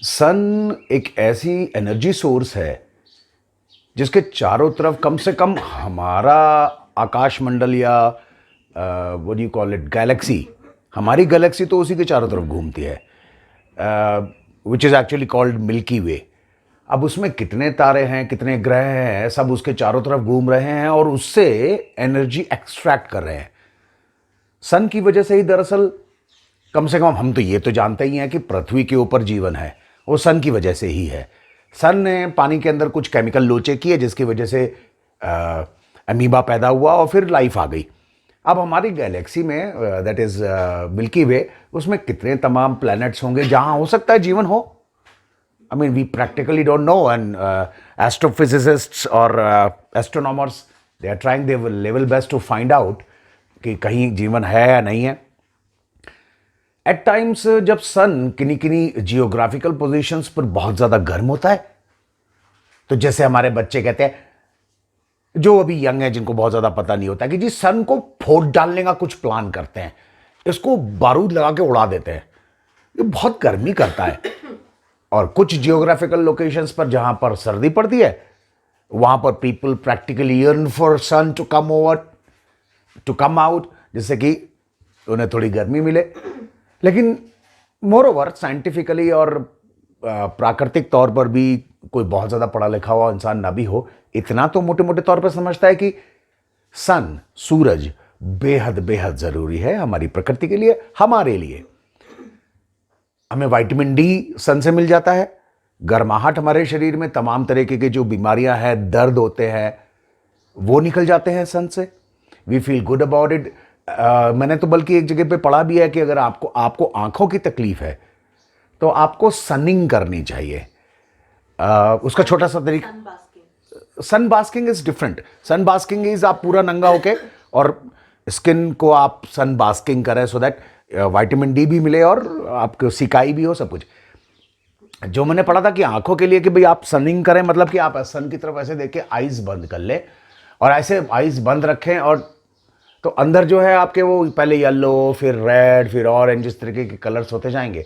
सन एक ऐसी energy source है जिसके चारों तरफ कम से कम हमारा आकाश मंडल या what do you call it galaxy, हमारी गैलेक्सी तो उसी के चारों तरफ घूमती है, which is actually called Milky Way. अब उसमें कितने तारे हैं, कितने ग्रह हैं, सब उसके चारों तरफ घूम रहे हैं और उससे एनर्जी एक्सट्रैक्ट कर रहे हैं। सन की वजह से ही दरअसल कम से कम हम तो ये तो जानते ही हैं कि पृथ्वी के ऊपर जीवन है, वो सन की वजह से ही है। सन ने पानी के अंदर कुछ केमिकल लोचे किए जिसकी वजह से अमीबा पैदा हुआ और फिर लाइफ आ गई। अब हमारी गैलेक्सी में दैट इज मिल्की वे, उसमें कितने तमाम प्लैनेट्स होंगे जहां हो सकता है जीवन हो। I mean, we practically don't know, and astrophysicists or astronomers, they are trying their level best to find out कि कहीं जीवन है या नहीं है। एट टाइम्स जब सन किन्हीं किन्हीं जियोग्राफिकल पोजीशंस पर बहुत ज़्यादा गर्म होता है, तो जैसे हमारे बच्चे कहते हैं, जो अभी यंग है, जिनको बहुत ज़्यादा पता नहीं होता, कि जी सन को फोड़ डालने का कुछ प्लान करते हैं, इसको बारूद लगा के उड़ा देते हैं, ये बहुत गर्मी करता है। और कुछ जियोग्राफिकल लोकेशंस पर जहां पर सर्दी पड़ती है, वहां पर people practically yearn for sun to come out, जिससे कि उन्हें थोड़ी गर्मी मिले। लेकिन मोर ओवर साइंटिफिकली और प्राकृतिक तौर पर भी कोई बहुत ज़्यादा पढ़ा लिखा हुआ इंसान ना भी हो, इतना तो मोटे मोटे तौर पर समझता है कि सन, सूरज बेहद बेहद ज़रूरी है हमारी प्रकृति के लिए, हमारे लिए। हमें विटामिन डी सन से मिल जाता है। गर्माहट, हमारे शरीर में तमाम तरीके की जो बीमारियां हैं, दर्द होते हैं, वो निकल जाते हैं सन से। We feel good about it. मैंने तो बल्कि एक जगह पे पढ़ा भी है कि अगर आपको आंखों की तकलीफ है तो आपको सनिंग करनी चाहिए। उसका छोटा सा तरीका, sun basking is different. Sun basking is आप पूरा नंगा होके और स्किन को आप सन बास्किंग करें, सो दैट विटामिन डी भी मिले और आपको सिकाई भी हो, सब कुछ। जो मैंने पढ़ा था कि आंखों के लिए कि भाई आप सनिंग करें, मतलब कि आप सन की तरफ ऐसे देख के आइज बंद कर ले और ऐसे आइज बंद रखें, और तो अंदर जो है आपके वो पहले येलो, फिर रेड, फिर ऑरेंज, इस तरीके के कलर्स होते जाएंगे।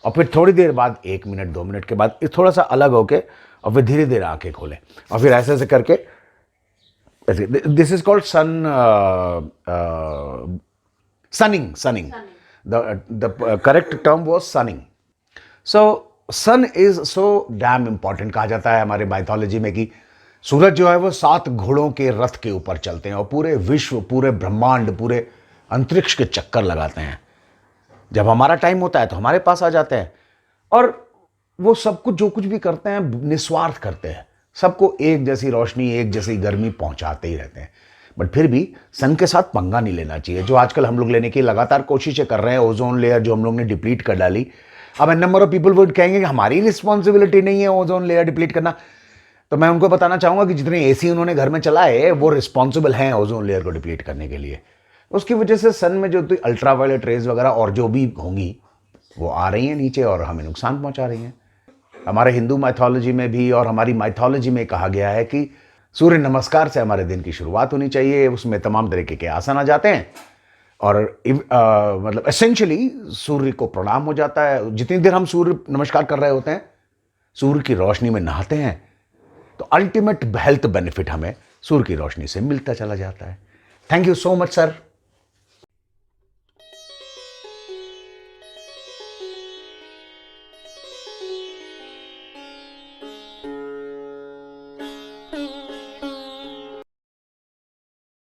और फिर थोड़ी देर बाद, 1 मिनट 2 मिनट के बाद थोड़ा सा अलग होके और फिर धीरे धीरे आंखें खोलें और फिर ऐसे ऐसे करके, this is called sunning. The correct term was sunning. So sun is so damn important। कहा जाता है हमारे माइथोलॉजी में कि सूरज जो है वो 7 घोड़ों के रथ के ऊपर चलते हैं और पूरे विश्व, पूरे ब्रह्मांड, पूरे अंतरिक्ष के चक्कर लगाते हैं। जब हमारा टाइम होता है तो हमारे पास आ जाते हैं और वो सब कुछ, जो कुछ भी करते हैं, निस्वार्थ करते हैं, सबको एक जैसी रोशनी, एक जैसी गर्मी पहुंचाते ही रहते हैं। बट फिर भी सन के साथ पंगा नहीं लेना चाहिए, जो आजकल हम लोग लेने की लगातार कोशिशें कर रहे हैं। ओजोन लेयर जो हम लोग ने डिप्लीट कर डाली, अब an number of people would कहेंगे कि हमारी रिस्पॉन्सिबिलिटी नहीं है ओजोन लेयर डिप्लीट करना। तो मैं उनको बताना चाहूंगा कि जितने एसी उन्होंने घर में चलाए वो रिस्पॉन्सिबल हैं ओजोन लेयर को डिप्लीट करने के लिए। उसकी वजह से सन में जो अल्ट्रावायलेट रेज वगैरह और जो भी होंगी वो आ रही हैं नीचे और हमें नुकसान पहुंचा रही हैं। हमारे हिंदू माइथोलॉजी में भी और हमारी माइथोलॉजी में कहा गया है कि सूर्य नमस्कार से हमारे दिन की शुरुआत होनी चाहिए। उसमें तमाम तरीके के आसन आ जाते हैं और मतलब एसेंशियली सूर्य को प्रणाम हो जाता है। जितनी देर हम सूर्य नमस्कार कर रहे होते हैं, सूर्य की रोशनी में नहाते हैं, तो अल्टीमेट हेल्थ बेनिफिट हमें सूर्य की रोशनी से मिलता चला जाता है। Thank you so much sir.